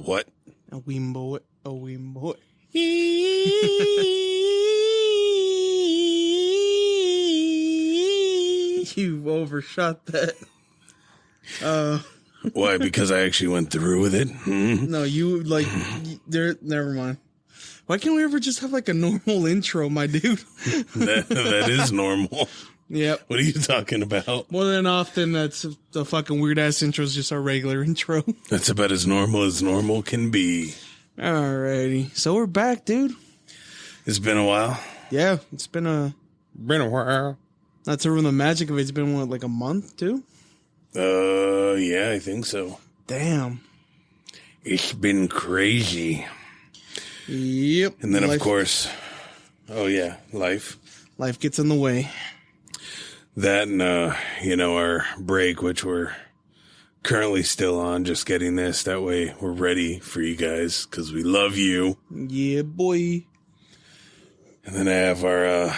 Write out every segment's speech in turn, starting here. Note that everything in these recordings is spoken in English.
What? A Weembo. You've overshot that. Why? Because I actually went through with it? No, you never mind. Why can't we ever just have like a normal intro, my dude? That is normal. Yep. What are you talking about? More than often, that's the fucking weird ass intro is just our regular intro. That's about as normal can be. Alrighty. So we're back, dude. It's been a while. Yeah, it's been a while. Not to ruin the magic of it, it's been, what, like a month, too? Yeah, I think so. Damn. It's been crazy. Yep. And then, of course, life. Life gets in the way. That and, our break, which we're currently still on, just getting this. That way we're ready for you guys, because we love you. Yeah, boy. And then I have our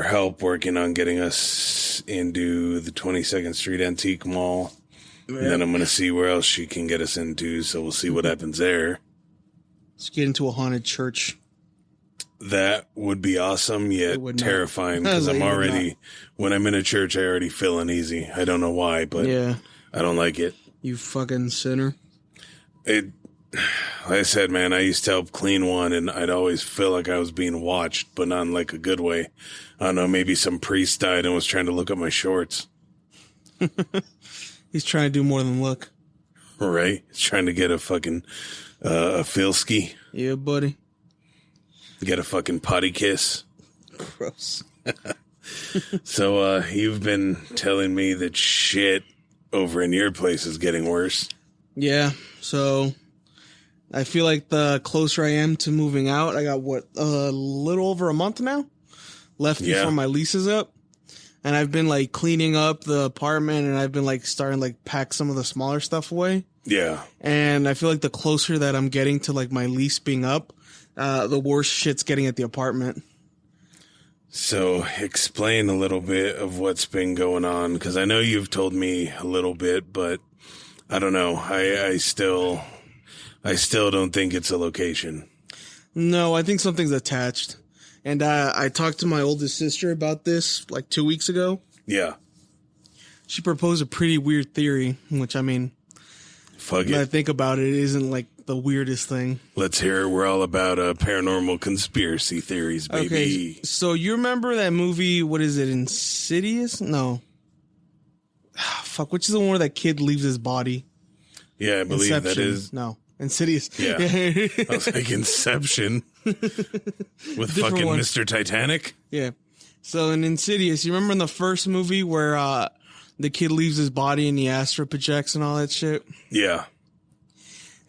help working on getting us into the 22nd Street Antique Mall. Yep. And then I'm going to see where else she can get us into, so we'll see what happens there. Let's get into a haunted church. That would be awesome, yet terrifying, because I'm already, when I'm in a church, I already feel uneasy. I don't know why, but yeah. I don't like it. You fucking sinner. Like I said, man, I used to help clean one, and I'd always feel like I was being watched, but not in like a good way. I don't know, maybe some priest died and was trying to look at my shorts. He's trying to do more than look. Right? He's trying to get a fucking, a feelski. Yeah, buddy. Get a fucking potty kiss. Gross. So, you've been telling me that shit over in your place is getting worse. Yeah. So, I feel like the closer I am to moving out, I got a little over a month now left before my lease is up. And I've been like cleaning up the apartment, and I've been like starting like pack some of the smaller stuff away. Yeah. And I feel like the closer that I'm getting to like my lease being up, the worse shit's getting at the apartment. So explain a little bit of what's been going on, because I know you've told me a little bit, but I don't know. I still don't think it's a location. No, I think something's attached. And I talked to my oldest sister about this like 2 weeks ago. Yeah. She proposed a pretty weird theory, which, I mean, fuck when it. I think about it, it isn't like the weirdest thing. Let's hear it. We're all about paranormal conspiracy theories, baby. Okay, so you remember that movie, what is it, Insidious? No. Fuck, which is the one where that kid leaves his body? Yeah, I believe Inception. that is. No, Insidious. Yeah. I was like, Inception? With Different fucking one. Mr. Titanic? Yeah. So in Insidious, you remember in the first movie where the kid leaves his body and he astral projects and all that shit? Yeah.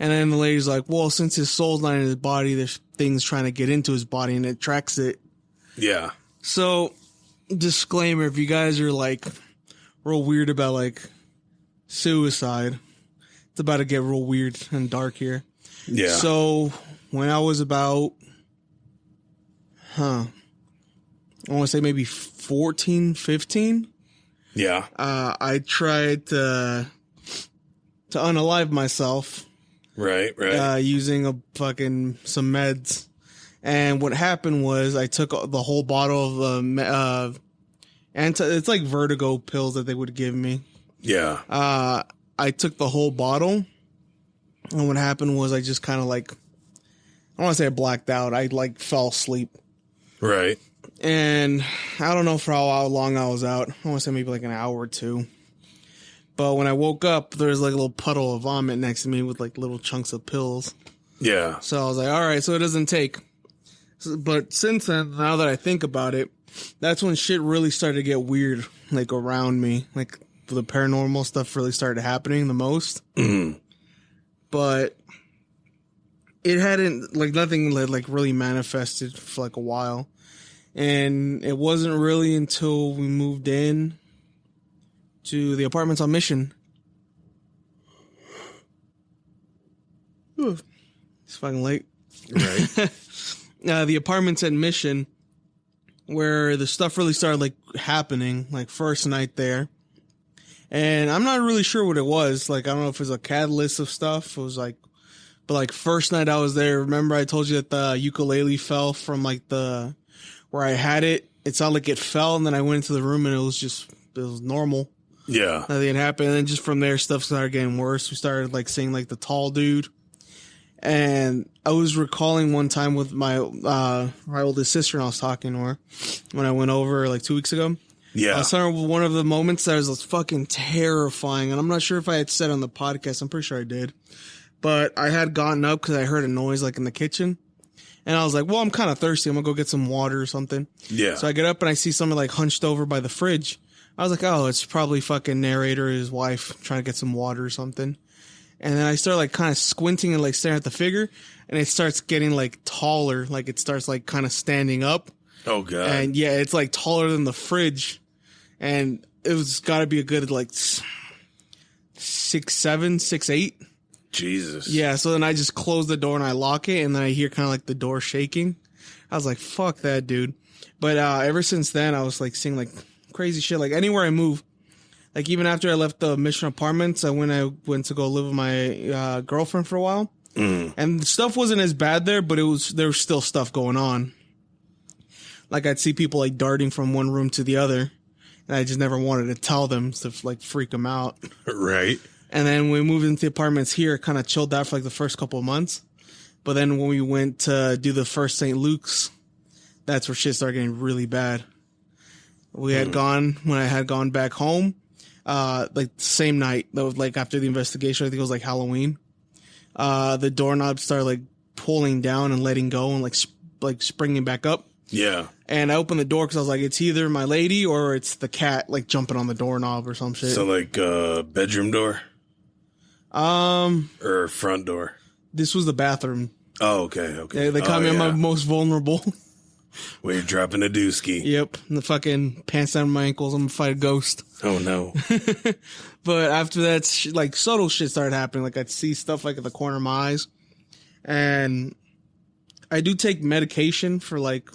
And then the lady's like, well, since his soul's not in his body, there's things trying to get into his body and it tracks it. Yeah. So, disclaimer, if you guys are like real weird about like suicide, it's about to get real weird and dark here. Yeah. So, when I was about, I want to say maybe 14, 15. Yeah. I tried to unalive myself. Right. Using some meds. And what happened was I took the whole bottle of it's like vertigo pills that they would give me. Yeah. I took the whole bottle, and what happened was I just kind of like, I don't want to say I blacked out. I like fell asleep. Right. And I don't know for how long I was out. I want to say maybe like an hour or two. But when I woke up, there was like a little puddle of vomit next to me with like little chunks of pills. Yeah. So I was like, all right, so it doesn't take. But since then, now that I think about it, that's when shit really started to get weird, like around me. Like the paranormal stuff really started happening the most. Mm-hmm. but it hadn't, like, nothing like really manifested for like a while. And it wasn't really until we moved in to the apartments on Mission. Ooh, it's fucking late. Right. The apartments at Mission, where the stuff really started like happening, like first night there. And I'm not really sure what it was. Like, I don't know if it was a catalyst of stuff. It was like, but like first night I was there, remember I told you that the ukulele fell from like where I had it. It sounded like it fell, and then I went into the room and it was normal. Yeah. Nothing had happened. And then just from there, stuff started getting worse. We started like seeing like the tall dude. And I was recalling one time with my oldest sister, and I was talking to her when I went over like 2 weeks ago. Yeah. I saw one of the moments that was fucking terrifying. And I'm not sure if I had said on the podcast. I'm pretty sure I did. But I had gotten up because I heard a noise like in the kitchen. And I was like, well, I'm kind of thirsty. I'm going to go get some water or something. Yeah. So I get up and I see someone like hunched over by the fridge. I was like, oh, it's probably fucking narrator, his wife, trying to get some water or something. And then I start like kind of squinting and like staring at the figure. And it starts getting like taller. Like it starts like kind of standing up. Oh, God. And yeah, it's like taller than the fridge. And it was got to be a good like 6'7", 6'8". Jesus. Yeah, so then I just close the door and I lock it, and then I hear kind of like the door shaking. I was like, fuck that, dude. But ever since then, I was like seeing like crazy shit. Like anywhere I move, like even after I left the Mission Apartments, I went to go live with my girlfriend for a while. And stuff wasn't as bad there, but there was still stuff going on. Like I'd see people like darting from one room to the other, and I just never wanted to tell them to like freak them out. Right. And then when we moved into the apartments here, it kind of chilled out for like the first couple of months. But then when we went to do the first St. Luke's, that's where shit started getting really bad. When I had gone back home, like the same night, that was like after the investigation, I think it was like Halloween. The doorknob started like pulling down and letting go and like springing back up. Yeah. And I opened the door because I was like, it's either my lady or it's the cat like jumping on the doorknob or some shit. So like bedroom door? Or front door? This was the bathroom. Oh, okay. Yeah, they caught me on my most vulnerable. Where you're dropping a dooski. Yep. And the fucking pants down my ankles. I'm gonna fight a ghost. Oh, no. But after that, like subtle shit started happening. Like I'd see stuff like at the corner of my eyes. And I do take medication for like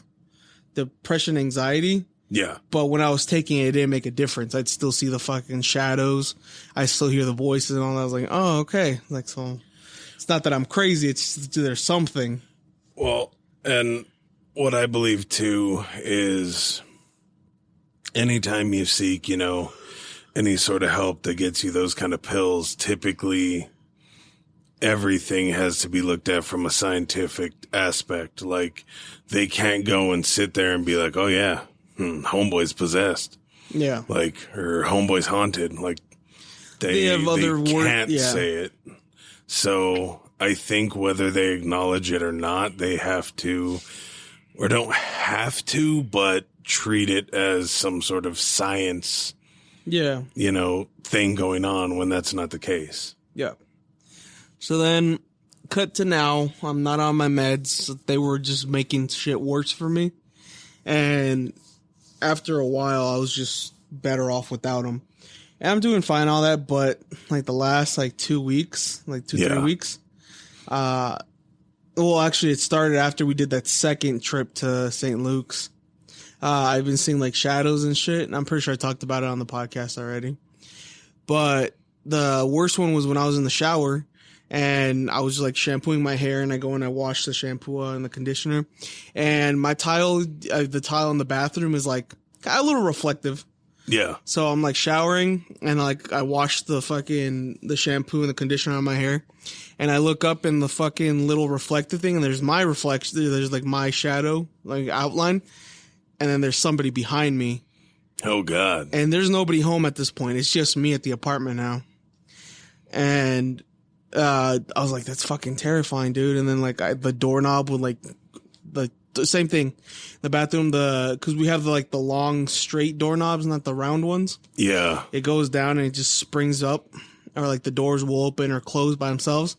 depression, anxiety. Yeah. But when I was taking it, it didn't make a difference. I'd still see the fucking shadows. I still hear the voices and all that. I was like, oh, okay. Like, so it's not that I'm crazy. It's just, there's something. Well, and what I believe too is anytime you seek, any sort of help that gets you those kind of pills, typically everything has to be looked at from a scientific aspect. Like they can't go and sit there and be like, oh yeah, homeboy's possessed. Yeah. Like, or homeboy's haunted. Like they can't say it. So I think whether they acknowledge it or not, they have to, or don't have to, but treat it as some sort of science, thing going on when that's not the case. Yeah. So then, cut to now, I'm not on my meds. They were just making shit worse for me. And after a while, I was just better off without them. And I'm doing fine, all that, but like the last 2 weeks, 3 weeks, well, actually, it started after we did that second trip to St. Luke's. I've been seeing like shadows and shit, and I'm pretty sure I talked about it on the podcast already. But the worst one was when I was in the shower. And I was just like shampooing my hair, and I go and I wash the shampoo and the conditioner, and my the tile in the bathroom is like a little reflective. Yeah. So I'm like showering, and like I wash the shampoo and the conditioner on my hair, and I look up in the fucking little reflective thing, and there's my reflection. There's like my shadow, like outline, and then there's somebody behind me. Oh God. And there's nobody home at this point. It's just me at the apartment now, and I was like, that's fucking terrifying, dude. And then like the doorknob would like the same thing, the bathroom, cause we have the long straight doorknobs, not the round ones. Yeah. It goes down and it just springs up, or like the doors will open or close by themselves.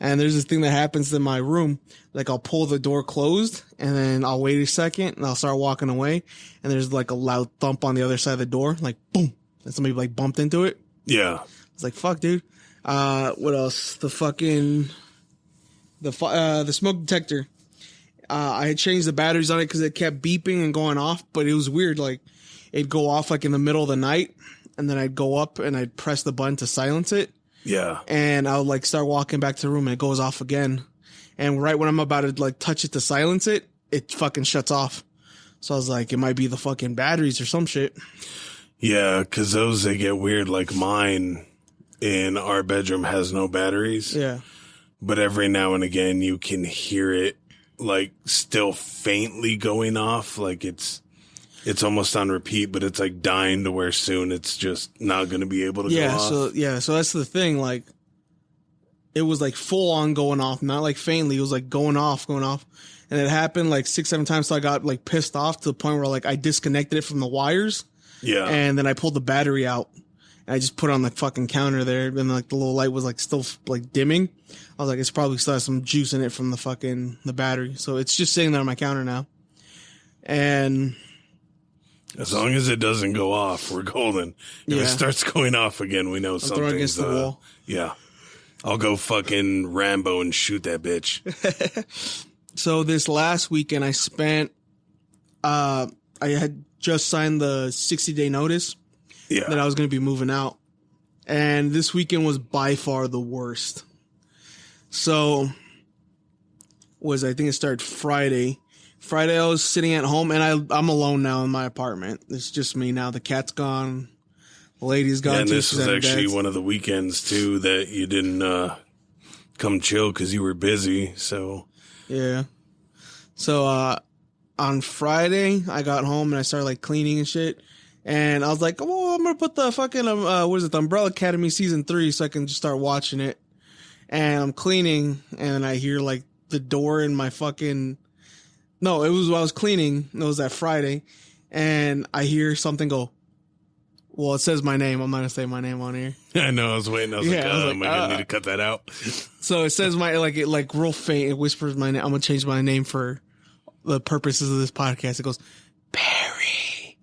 And there's this thing that happens in my room. Like I'll pull the door closed and then I'll wait a second and I'll start walking away. And there's like a loud thump on the other side of the door. Like boom. And somebody like bumped into it. Yeah. It's like, fuck, dude. What else? The smoke detector. I had changed the batteries on it because it kept beeping and going off, but it was weird. Like it'd go off like in the middle of the night and then I'd go up and I'd press the button to silence it. Yeah. And I would like start walking back to the room and it goes off again. And right when I'm about to like touch it to silence it, it fucking shuts off. So I was like, it might be the fucking batteries or some shit. Yeah, because those, they get weird. Like mine in our bedroom has no batteries. Yeah. But every now and again you can hear it like still faintly going off. Like it's almost on repeat, but it's like dying to where soon it's just not going to be able to go off. So that's the thing. Like it was like full on going off, not like faintly. It was like going off. And it happened like 6-7 times. So I got like pissed off to the point where like I disconnected it from the wires. Yeah. And then I pulled the battery out and I just put it on the fucking counter there. And like the little light was like still like dimming. I was like, it's probably still has some juice in it from the battery. So it's just sitting there on my counter now. And as long as it doesn't go off, we're golden. If it starts going off again, we know something's against the wall. Yeah. I'll go fucking Rambo and shoot that bitch. So this last weekend I spent, I had just signed the 60-day notice that I was going to be moving out. And this weekend was by far the worst. So I think it started Friday. Friday I was sitting at home and I'm alone now in my apartment. It's just me now. The cat's gone. The lady's gone. Yeah, and this was actually one of the weekends too that you didn't come chill because you were busy. So yeah. So on Friday I got home and I started like cleaning and shit. And I was like, oh, I'm gonna put the fucking the Umbrella Academy season 3 so I can just start watching it. And I'm cleaning and I hear like the door in my fucking. No, it was while I was cleaning. It was that Friday. And I hear something go, well, it says my name. I'm not going to say my name on here. I know. I was waiting. I was like, am I going to need to cut that out? So it says like real faint. It whispers my name. I'm going to change my name for the purposes of this podcast. It goes, Barry.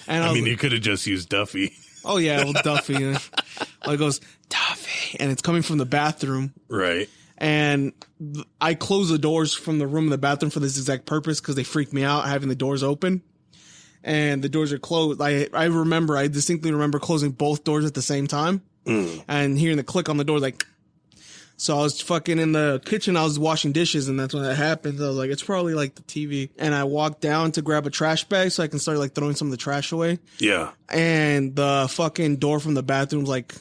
And I mean, you could have just used Duffy. Oh, yeah. Well, Duffy. It goes, Duffy. And it's coming from the bathroom. Right. And I close the doors from the room and the bathroom for this exact purpose because they freak me out having the doors open. And the doors are closed. I distinctly remember closing both doors at the same time and hearing the click on the door like. So I was fucking in the kitchen. I was washing dishes and that's when that happened. I was like, it's probably like the TV. And I walked down to grab a trash bag so I can start like throwing some of the trash away. Yeah. And the fucking door from the bathroom's like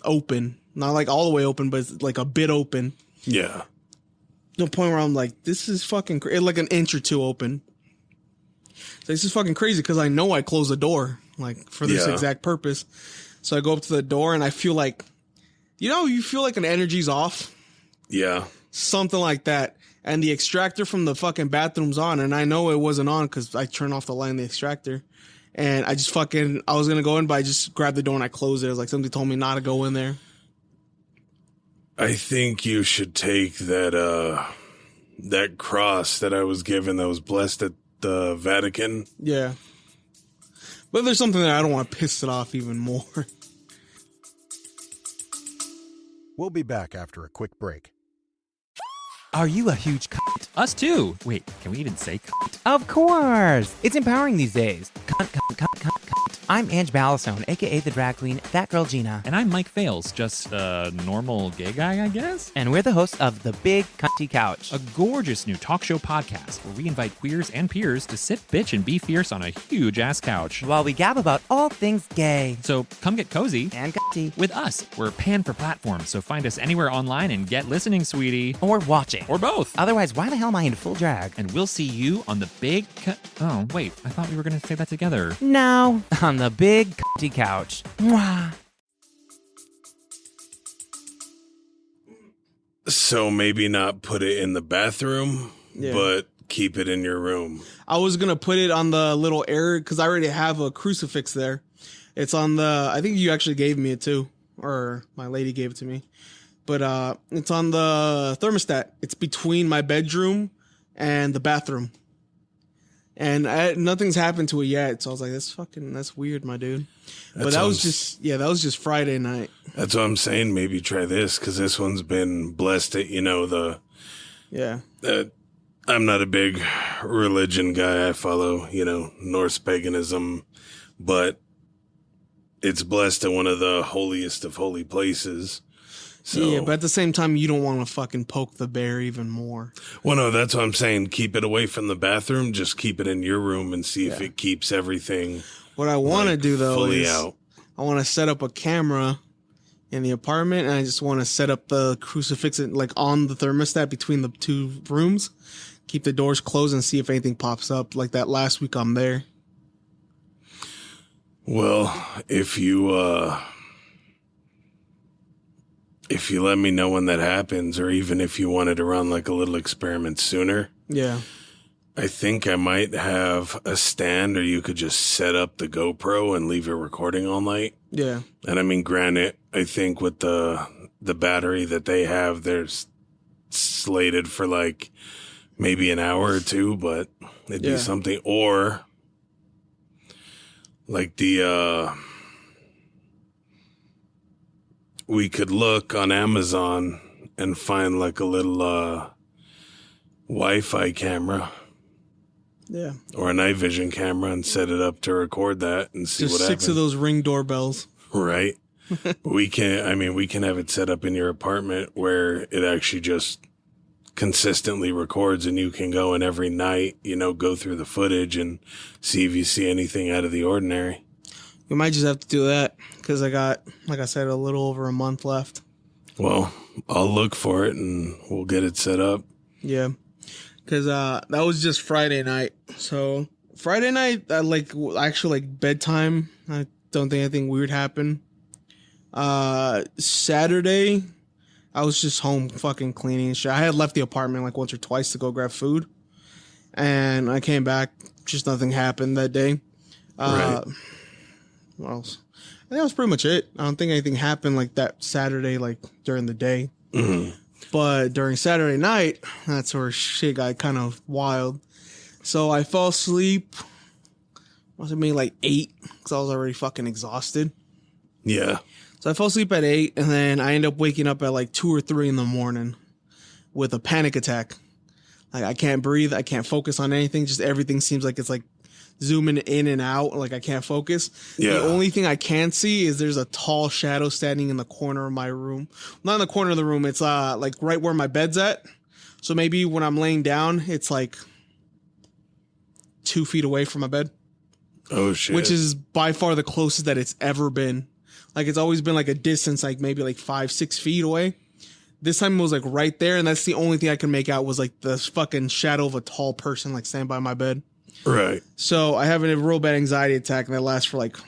open. Not like all the way open, but it's like a bit open. Yeah. To the point where I'm like, this is fucking like an inch or two open. So this is fucking crazy because I know I closed the door like for this exact purpose. So I go up to the door and I feel like, you feel like an energy's off. Yeah. Something like that. And the extractor from the fucking bathroom's on. And I know it wasn't on because I turned off the light in the extractor. And I just I was going to go in, but I just grabbed the door and I closed it. It was like somebody told me not to go in there. I think you should take that cross that I was given that was blessed at the Vatican. Yeah. But there's something that I don't want to piss it off even more. We'll be back after a quick break. Are you a huge cunt? Us too. Wait, can we even say cunt? Of course. It's empowering these days. Cunt, cunt, cunt, cunt, cunt. I'm Ange Ballastone, a.k.a. the drag queen, That Girl Gina. And I'm Mike Fales, just a normal gay guy, I guess? And we're the hosts of The Big Cunty Couch, a gorgeous new talk show podcast where we invite queers and peers to sit, bitch, and be fierce on a huge-ass couch. while we gab about all things gay. So come get cozy. And cunty. With us. We're panned for platforms, so find us anywhere online and get listening, sweetie. Or watching. Or both. Otherwise, why the hell am I in full drag? And we'll see you on the big Oh, wait. I thought we were going to say that together. No. On the Big Cunty Couch. Mwah. So maybe not put it in the bathroom, but keep it in your room. I was going to put it on the little area because I already have a crucifix there. It's on I think you actually gave me it too, or my lady gave it to me. but it's on the thermostat. It's between my bedroom and the bathroom. And nothing's happened to it yet, so I was like, that's weird, my dude. But that was just Friday night. That's what I'm saying. Maybe try this, because this one's been blessed at, I'm not a big religion guy. I follow, Norse paganism, but it's blessed at one of the holiest of holy places. So, yeah, but at the same time, you don't want to fucking poke the bear even more. Well, no, that's what I'm saying. Keep it away from the bathroom. Just keep it in your room and see if it keeps everything. What I want to do, though, fully is out. I want to set up a camera in the apartment, and I just want to set up the crucifix on the thermostat between the two rooms. Keep the doors closed and see if anything pops up like that last week I'm there. Well, if you let me know when that happens, or even if you wanted to run like a little experiment sooner. Yeah. I think I might have a stand, or you could just set up the GoPro and leave it recording all night. Yeah. And I mean, granted, I think with the battery that they have, they're slated for like maybe an hour or two, but it'd be something. Or like we could look on Amazon and find like a little Wi-Fi camera. Yeah. Or a night vision camera and set it up to record that and see just what happens. 6 of those Ring doorbells. Right. we can have it set up in your apartment where it actually just consistently records, and you can go in every night, go through the footage and see if you see anything out of the ordinary. We might just have to do that because I got, like I said, a little over a month left. Well, I'll look for it and we'll get it set up. Yeah. Because that was just Friday night. So Friday night, actually bedtime. I don't think anything weird happened. Saturday, I was just home fucking cleaning and shit. I had left the apartment like once or twice to go grab food. And I came back. Just nothing happened that day. Right. What else? I think that was pretty much it. I don't think anything happened like that Saturday, like during the day. Mm-hmm. But during Saturday night, that's where shit got kind of wild. So I fell asleep, must have been like 8, because I was already fucking exhausted. Yeah. So I fell asleep at 8, and then I ended up waking up at like 2 or 3 in the morning with a panic attack. Like I can't breathe, I can't focus on anything, just everything seems like it's like zooming in and out, like I can't focus. Yeah. The only thing I can see is there's a tall shadow standing in the corner of my room. Not in the corner of the room, it's like right where my bed's at. So maybe when I'm laying down, it's like 2 feet away from my bed. Oh shit. Which is by far the closest that it's ever been. Like it's always been like a distance, like maybe like 5-6 feet away. This time it was like right there, and that's the only thing I could make out was like the fucking shadow of a tall person like standing by my bed. Right. So I have a real bad anxiety attack, and that lasts for like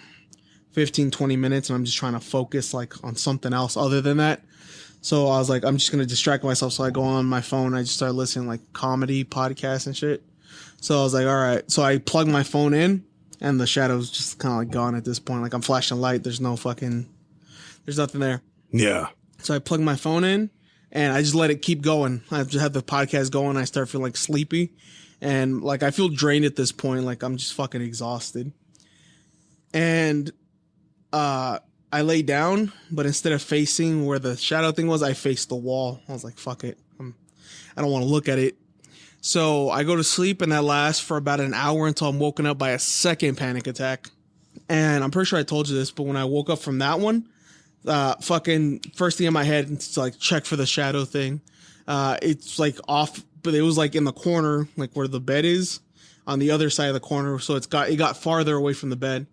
15-20 minutes, and I'm just trying to focus like on something else other than that. So I was like, I'm just going to distract myself. So I go on my phone, I just started listening to like comedy podcasts and shit. So I was like, all right. So I plugged my phone in, and the shadow's just kind of like gone at this point. Like I'm flashing light. There's nothing there. Yeah. So I plugged my phone in, and I just let it keep going. I just had the podcast going. I start feeling like sleepy. And like, I feel drained at this point. Like I'm just fucking exhausted. And, I lay down, but instead of facing where the shadow thing was, I faced the wall. I was like, fuck it. I don't want to look at it. So I go to sleep, and that lasts for about an hour until I'm woken up by a second panic attack. And I'm pretty sure I told you this, but when I woke up from that one, fucking first thing in my head is to like check for the shadow thing. It's like off, but it was like in the corner, like where the bed is on the other side of the corner. So it got farther away from the bed,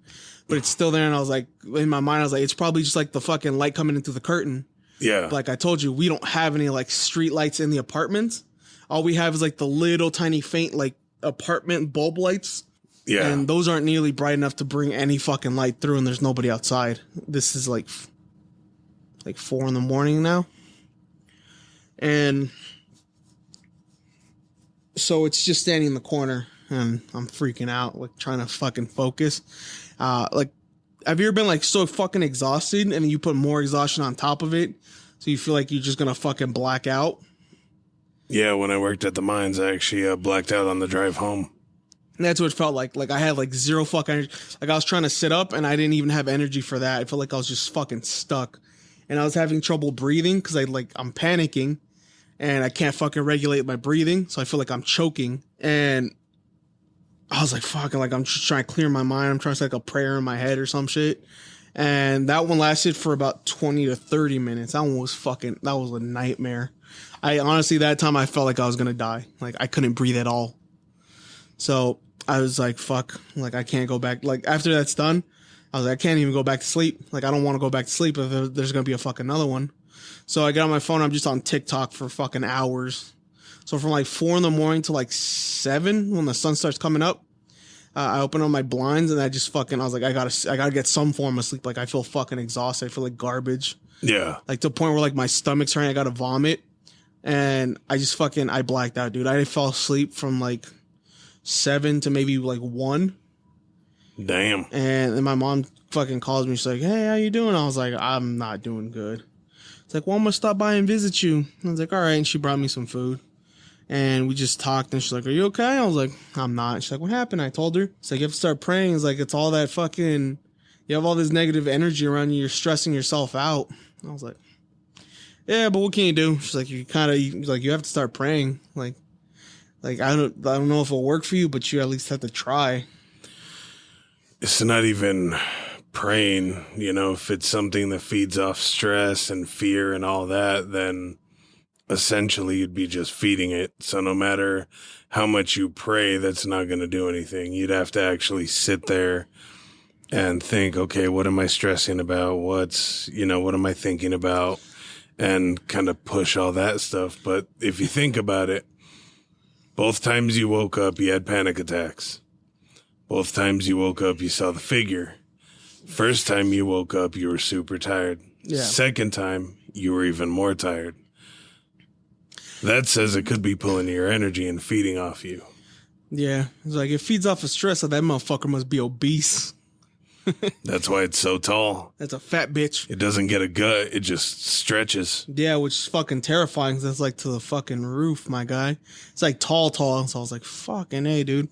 but it's still there. And I was like, in my mind, I was like, it's probably just like the fucking light coming into the curtain. Yeah. Like I told you, we don't have any like street lights in the apartment. All we have is like the little tiny faint like apartment bulb lights. Yeah. And those aren't nearly bright enough to bring any fucking light through, and there's nobody outside. This is like 4 in the morning now. And so it's just standing in the corner, and I'm freaking out, like trying to fucking focus. Like, have you ever been like so fucking exhausted, and then you put more exhaustion on top of it? So you feel like you're just going to fucking black out. Yeah, when I worked at the mines, I actually blacked out on the drive home. And that's what it felt like. Like I had like zero fucking energy. Like I was trying to sit up and I didn't even have energy for that. I felt like I was just fucking stuck. And I was having trouble breathing because I'm panicking and I can't fucking regulate my breathing. So I feel like I'm choking. And I was like, fucking, like I'm just trying to clear my mind. I'm trying to say like a prayer in my head or some shit. And that one lasted for about 20 to 30 minutes. That was a nightmare. I honestly, that time I felt like I was going to die. Like I couldn't breathe at all. So I was like, fuck, like I can't go back. Like after that's done, I was like, I can't even go back to sleep. Like I don't want to go back to sleep if there's going to be a fucking another one. So I get on my phone. I'm just on TikTok for fucking hours. So from like 4 a.m. to like 7 when the sun starts coming up, I open up my blinds and I was like, I gotta get some form of sleep. Like I feel fucking exhausted. I feel like garbage. Yeah. Like to the point where like my stomach's hurting. I gotta vomit. And I blacked out, dude. I fell asleep from like 7 to maybe like 1. Damn. And then my mom fucking calls me. She's like, hey, how you doing? I was like, I'm not doing good. It's like, well, I'm gonna stop by and visit you. I was like, all right. And she brought me some food. And we just talked, and she's like, are you okay? I was like, I'm not. She's like, what happened? I told her. It's like, you have to start praying. It's like, it's all that fucking, you have all this negative energy around you. You're stressing yourself out. I was like, yeah, but what can you do? She's like, you have to start praying. Like I don't know if it'll work for you, but you at least have to try. It's not even praying, if it's something that feeds off stress and fear and all that, then essentially you'd be just feeding it. So no matter how much you pray, that's not going to do anything. You'd have to actually sit there and think, okay, what am I stressing about? What am I thinking about? And kind of push all that stuff. But if you think about it, both times you woke up, you had panic attacks. Both times you woke up, you saw the figure. First time you woke up, you were super tired. Yeah. Second time, you were even more tired. That says it could be pulling your energy and feeding off you. Yeah. It's like, it feeds off of stress, so that motherfucker must be obese. That's why it's so tall. That's a fat bitch. It doesn't get a gut. It just stretches. Yeah, which is fucking terrifying because that's like to the fucking roof, my guy. It's like tall. So I was like, fucking hey, dude.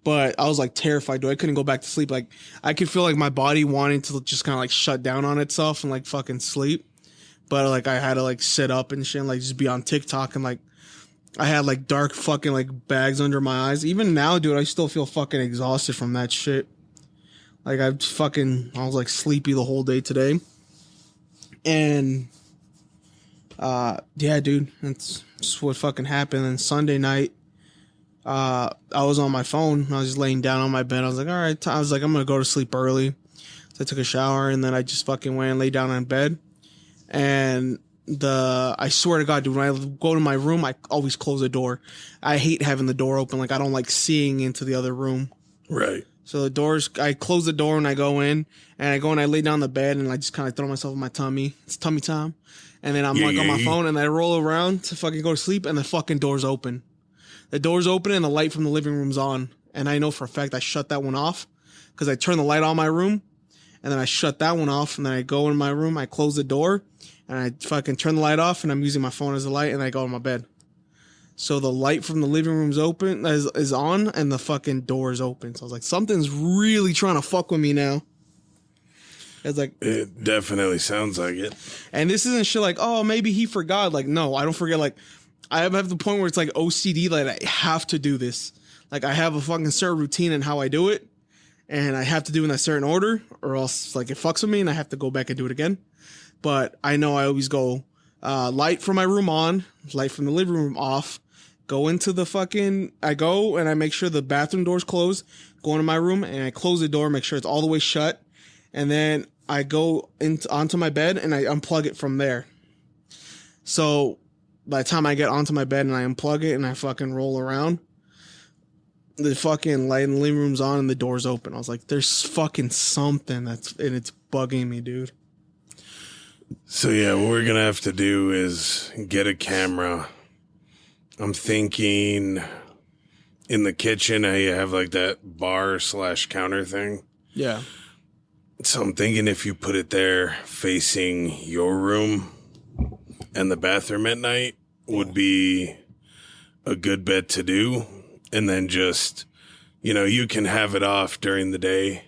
But I was like terrified, dude. I couldn't go back to sleep. Like I could feel like my body wanting to just kind of like shut down on itself and like fucking sleep. But like I had to like sit up and shit and like just be on TikTok and like I had like dark fucking like bags under my eyes. Even now, dude, I still feel fucking exhausted from that shit. Like I was like sleepy the whole day today. And yeah, dude, that's what fucking happened. And Sunday night, I was on my phone. I was just laying down on my bed. I was like, all right, I'm gonna go to sleep early. So I took a shower and then I just fucking went and lay down in bed. And I swear to God, dude, when I go to my room, I always close the door. I hate having the door open. Like I don't like seeing into the other room. Right. So I close the door and I go in and I lay down on the bed and I just kind of throw myself in my tummy. It's tummy time. And then I'm on my phone and I roll around to fucking go to sleep and the fucking door's open. The door's open and the light from the living room's on. And I know for a fact I shut that one off because I turned the light on my room and then I shut that one off and then I go in my room, I close the door and I fucking turn the light off and I'm using my phone as a light and I go to my bed. So the light from the living room's open, is on, and the fucking door is open. So I was like, something's really trying to fuck with me now. It's like, it definitely sounds like it. And this isn't shit like, oh, maybe he forgot. Like, no, I don't forget. Like, I have the point where it's like OCD, like I have to do this. Like I have a fucking certain routine in how I do it, and I have to do it in a certain order, or else like it fucks with me, and I have to go back and do it again. But I know I always go light from my room on, light from the living room off. Go into the fucking, I go and I make sure the bathroom door's closed, go into my room and I close the door, make sure it's all the way shut. And then I go onto my bed and I unplug it from there. So by the time I get onto my bed and I unplug it and I fucking roll around, the fucking light in the living room's on and the door's open. I was like, there's fucking something and it's bugging me, dude. So yeah, what we're going to have to do is get a camera. I'm thinking in the kitchen, how you have like that bar/counter thing. Yeah. So I'm thinking if you put it there facing your room, and the bathroom at night would be a good bet to do. And then just, you can have it off during the day,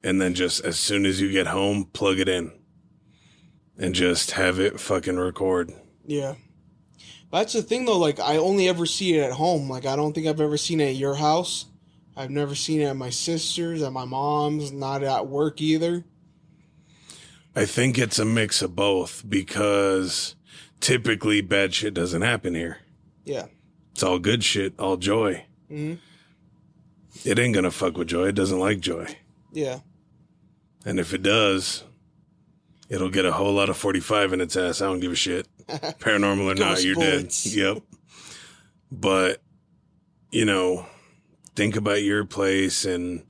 and then just as soon as you get home, plug it in and just have it fucking record. Yeah. That's the thing, though. Like, I only ever see it at home. Like, I don't think I've ever seen it at your house. I've never seen it at my sister's, at my mom's, not at work either. I think it's a mix of both, because typically bad shit doesn't happen here. Yeah. It's all good shit, all joy. Mm-hmm. It ain't gonna fuck with joy. It doesn't like joy. Yeah. And if it does, it'll get a whole lot of 45 in its ass. I don't give a shit. Paranormal or not, you're dead. Yep. But, think about your place and,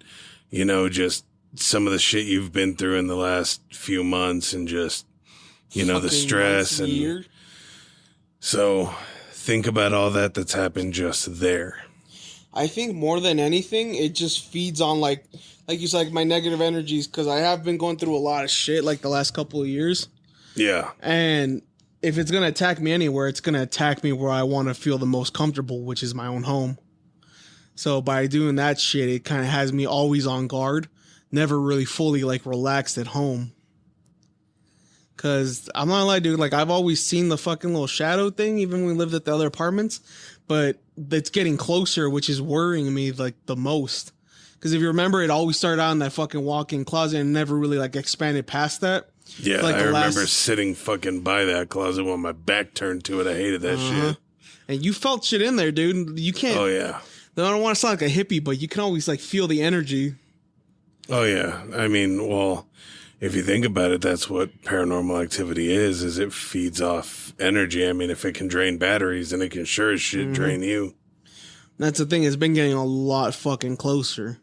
just some of the shit you've been through in the last few months, and just, the stress. And so think about all that's happened just there. I think more than anything, it just feeds on like you said, like my negative energies, because I have been going through a lot of shit like the last couple of years. Yeah. And if it's going to attack me anywhere, it's going to attack me where I want to feel the most comfortable, which is my own home. So by doing that shit, it kind of has me always on guard, never really fully like relaxed at home. Because I'm not gonna lie, dude, like I've always seen the fucking little shadow thing, even when we lived at the other apartments, but it's getting closer, which is worrying me like the most. Because if you remember, it always started out in that fucking walk-in closet and never really like expanded past that. Yeah, like I remember sitting fucking by that closet with my back turned to it. I hated that shit. And you felt shit in there, dude. You can't. Oh, yeah. I don't want to sound like a hippie, but you can always like feel the energy. Oh, yeah. I mean, well, if you think about it, that's what paranormal activity is it feeds off energy. I mean, if it can drain batteries, then it can sure as shit drain you. That's the thing. It's been getting a lot fucking closer.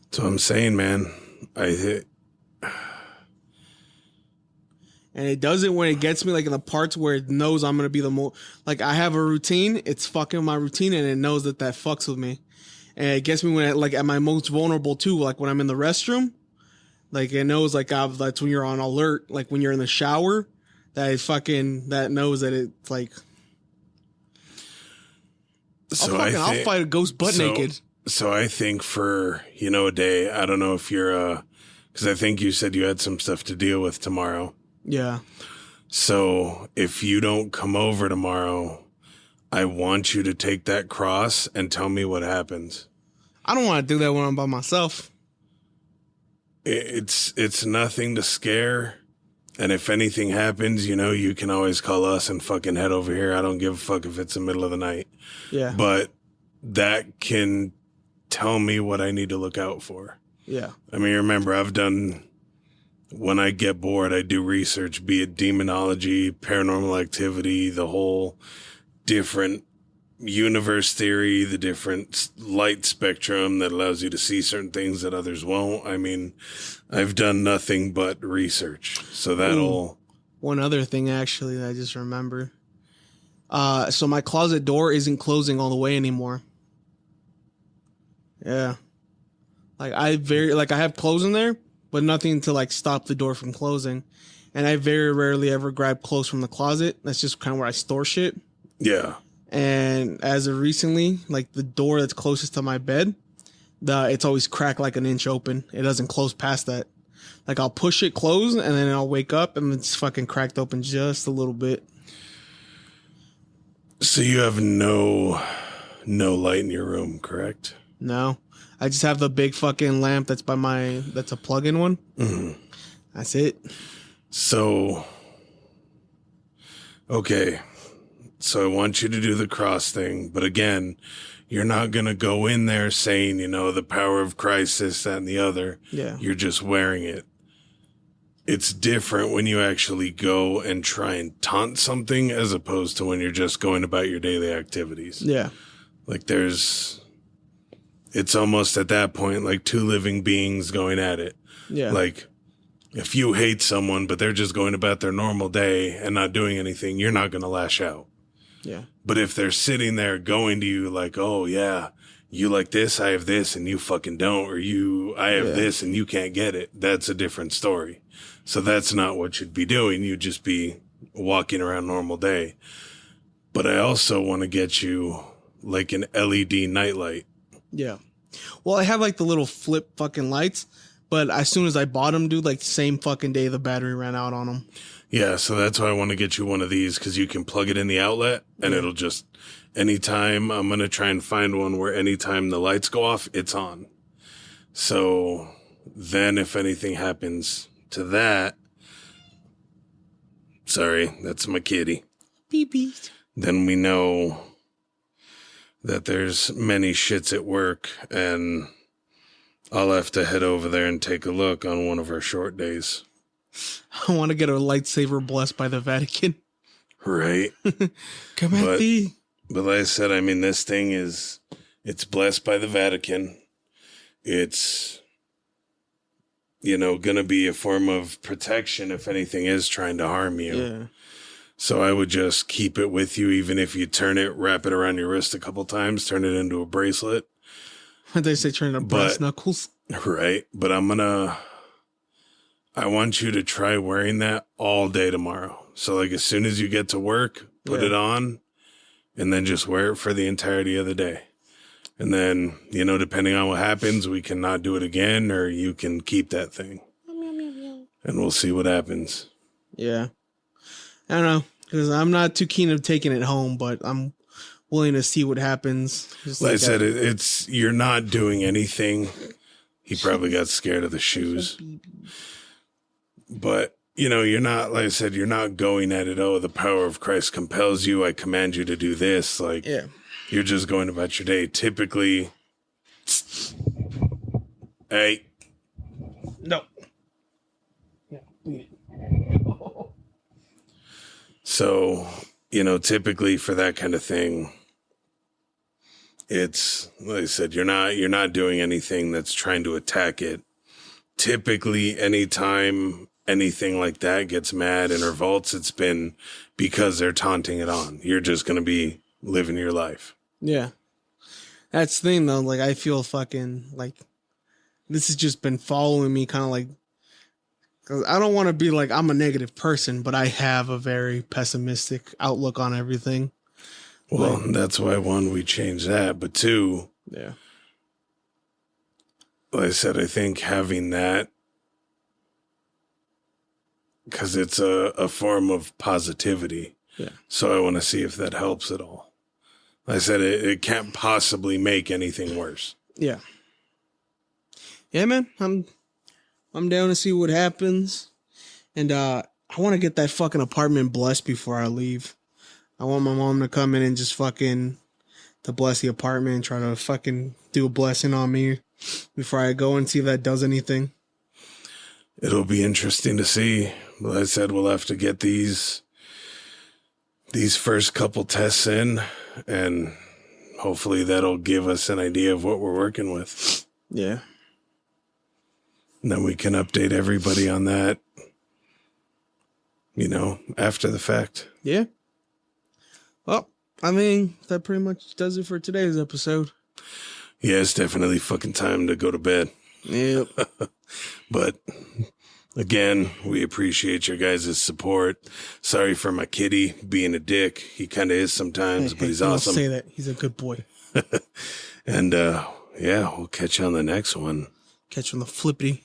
That's what I'm saying, man. And it does it when it gets me like in the parts where it knows I'm going to be the most, like I have a routine. It's fucking my routine, and it knows that fucks with me. And it gets me when like at my most vulnerable too. Like when I'm in the restroom, like it knows like that's when you're on alert. Like when you're in the shower, that knows that it's like, I'll fight a ghost butt naked. So I think for, a day, I don't know if you're, cause I think you said you had some stuff to deal with tomorrow. Yeah. So if you don't come over tomorrow, I want you to take that cross and tell me what happens. I don't want to do that when I'm by myself. It's nothing to scare. And if anything happens, you can always call us and fucking head over here. I don't give a fuck if it's the middle of the night. Yeah. But that can tell me what I need to look out for. Yeah. I mean, remember, when I get bored, I do research, be it demonology, paranormal activity, the whole different universe theory, the different light spectrum that allows you to see certain things that others won't. I mean, I've done nothing but research. So that'll... One other thing, actually, that I just remember. So my closet door isn't closing all the way anymore. Yeah. Like I have clothes in there, but nothing to like stop the door from closing. And I very rarely ever grab clothes from the closet. That's just kind of where I store shit. Yeah. And as of recently, like the door that's closest to my bed, it's always cracked like an inch open. It doesn't close past that. Like I'll push it close and then I'll wake up and it's fucking cracked open just a little bit. So you have no light in your room, correct? No. I just have the big fucking lamp that's a plug-in one. Mm-hmm. That's it. So, okay. So I want you to do the cross thing. But again, you're not going to go in there saying, the power of Christ, this, that, and the other. Yeah. You're just wearing it. It's different when you actually go and try and taunt something as opposed to when you're just going about your daily activities. Yeah. Like it's almost at that point like two living beings going at it. Yeah. Like if you hate someone, but they're just going about their normal day and not doing anything, you're not going to lash out. Yeah. But if they're sitting there going to you like, oh yeah, you like this, I have this, and you fucking don't, or I have this and you can't get it, that's a different story. So that's not what you'd be doing. You'd just be walking around normal day. But I also want to get you like an LED nightlight. Yeah. Well, I have like the little flip fucking lights, but as soon as I bought them, dude, like same fucking day the battery ran out on them. Yeah, so that's why I want to get you one of these, because you can plug it in the outlet and it'll just, anytime, I'm going to try and find one where anytime the lights go off, it's on. So then if anything happens to that, sorry, that's my kitty. Beep beep. Then we know that there's many shits at work, and I'll have to head over there and take a look on one of our short days. I want to get a lightsaber blessed by the Vatican. Right. Come at thee. But like I said, I mean, this thing it's blessed by the Vatican. It's, going to be a form of protection if anything is trying to harm you. Yeah. So I would just keep it with you, even if you turn it, wrap it around your wrist a couple times, turn it into a bracelet. What they say, turn into brass knuckles. Right. But I want you to try wearing that all day tomorrow. So like as soon as you get to work, put it on and then just wear it for the entirety of the day. And then, depending on what happens, we can not do it again, or you can keep that thing. And we'll see what happens. Yeah. I don't know, because I'm not too keen of taking it home, but I'm willing to see what happens. Like I said, you're not doing anything. He probably got scared of the shoes. But, you're not, like I said, you're not going at it, oh, the power of Christ compels you, I command you to do this. Like, you're just going about your day. Typically, hey. No. Yeah. So, typically for that kind of thing, it's, like I said, you're not doing anything that's trying to attack it. Typically, anytime anything like that gets mad and revolts, it's been because they're taunting it on. You're just going to be living your life. Yeah. That's the thing, though. Like, I feel fucking, like, this has just been following me kind of like, because I don't want to be like, I'm a negative person, but I have a very pessimistic outlook on everything. Well, that's why, one, we changed that, but two, like I said, I think having that, because it's a form of positivity. Yeah. So I want to see if that helps at all. Like I said, it can't possibly make anything worse. Yeah. Yeah, man. I'm down to see what happens. And I want to get that fucking apartment blessed before I leave. I want my mom to come in and just fucking to bless the apartment and try to fucking do a blessing on me before I go and see if that does anything. It'll be interesting to see. Like I said, we'll have to get these first couple tests in, and hopefully that'll give us an idea of what we're working with. Yeah. And then we can update everybody on that, after the fact. Yeah. Well, I mean, that pretty much does it for today's episode. Yeah, it's definitely fucking time to go to bed. Yep. But again, we appreciate your guys' support. Sorry for my kitty being a dick. He kind of is sometimes, but he's awesome. Don't say that. He's a good boy. And we'll catch you on the next one. Catch you on the flippity.